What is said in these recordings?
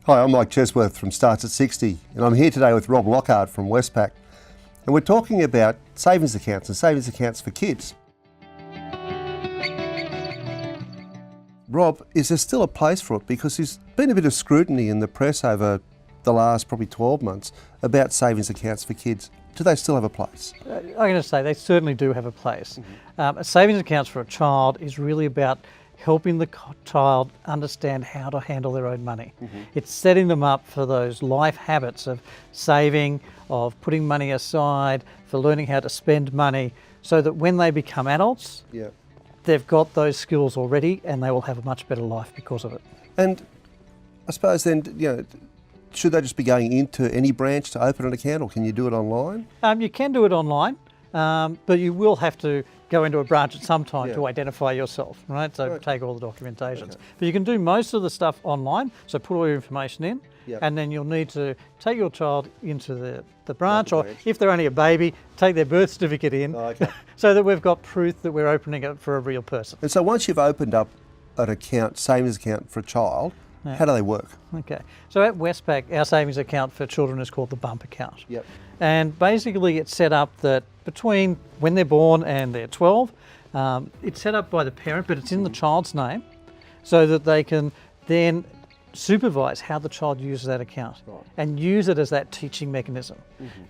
Hi, I'm Mike Chesworth from Starts at 60, and I'm here today with Rob Lockhart from Westpac, and we're talking about savings accounts and savings accounts for kids. Rob, is there still a place for it? Because there's been a bit of scrutiny in the press over the last probably 12 months about savings accounts for kids. Do they still have a place? I'm going to say they certainly do have a place. A savings account for a child is really about helping the child understand how to handle their own money. It's setting them up for those life habits of saving, of putting money aside, for learning how to spend money, so that when they become adults, they've got those skills already and they will have a much better life because of it. And I suppose then, should they just be going into any branch to open an account, or can you do it online? You can do it online, but you will have to go into a branch at some time to identify yourself, right? So take all the documentations. But you can do most of the stuff online, so put all your information in, and then you'll need to take your child into the branch, or if they're only a baby, take their birth certificate in, so that we've got proof that we're opening it for a real person. And so once you've opened up an account, savings account for a child, how do they work? Okay, so at Westpac, our savings account for children is called the Bump account. And basically it's set up that between when they're born and they're 12, it's set up by the parent, but it's in the child's name, so that they can then supervise how the child uses that account and use it as that teaching mechanism,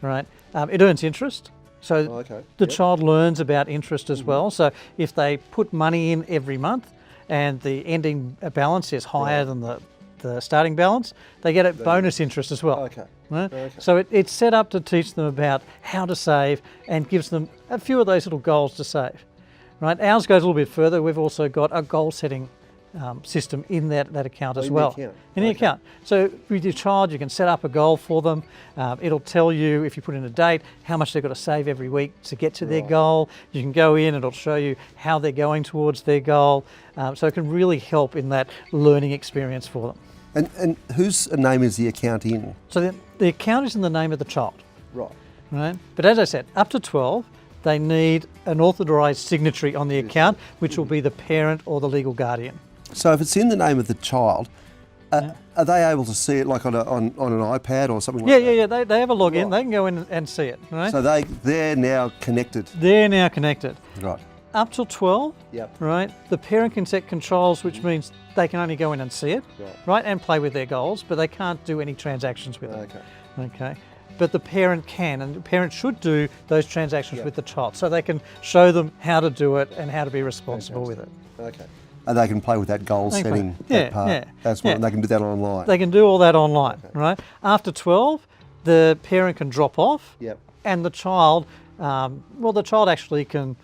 right? It earns interest, so the child learns about interest as well. So if they put money in every month and the ending balance is higher than the starting balance, they get a bonus interest as well. So it's set up to teach them about how to save and gives them a few of those little goals to save. Right? Ours goes a little bit further. We've also got a goal setting system in that account as well. In the account. So with your child, you can set up a goal for them. It'll tell you, if you put in a date, how much they've got to save every week to get to their goal. You can go in and it'll show you how they're going towards their goal. So it can really help in that learning experience for them. And whose name is the account in? So the account is in the name of the child. Right? But as I said, up to 12, they need an authorised signatory on the account, which will be the parent or the legal guardian. So if it's in the name of the child, are they able to see it like on an iPad or something like that? They have a login. They can go in and see it. Right? So they're now connected. They're now connected. Right. Up till 12, right, the parent can set controls, which means they can only go in and see it, right, and play with their goals, but they can't do any transactions with it. Okay. But the parent can, and the parent should do those transactions with the child, so they can show them how to do it and how to be responsible with it. And they can play with that goal setting part. That's what they can do that online. They can do all that online, right? After 12, the parent can drop off, and the child, the child actually can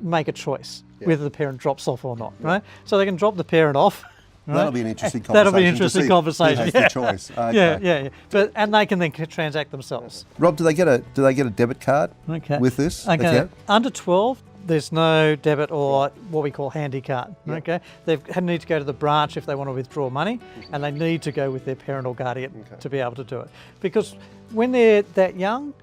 make a choice whether the parent drops off or not, right? So they can drop the parent off. Right? That'll be an interesting conversation. That'll be an interesting conversation. Who has the choice. And they can then transact themselves. Rob, do they get a debit card with this account? Under 12, there's no debit or what we call handy card. Okay, they need to go to the branch if they want to withdraw money, and they need to go with their parent or guardian to be able to do it. Because when they're that young,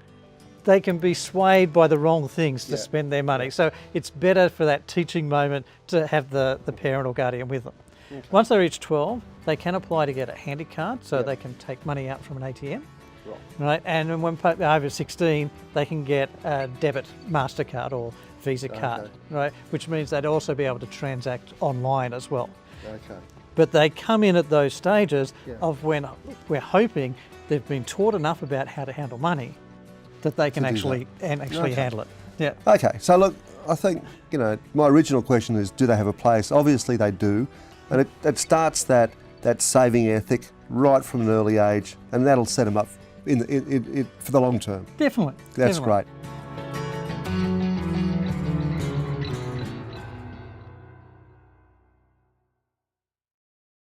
they can be swayed by the wrong things to spend their money. So it's better for that teaching moment to have the parent or guardian with them. Once they reach 12, they can apply to get a handy card, so they can take money out from an ATM. Right? And when over 16, they can get a debit MasterCard or Visa card, right? Which means they'd also be able to transact online as well. But they come in at those stages of when we're hoping they've been taught enough about how to handle money that they can actually handle it. Okay, so look, I think, my original question is, do they have a place? Obviously they do, and it starts that saving ethic right from an early age, and that'll set them up for the long term. Definitely. That's great.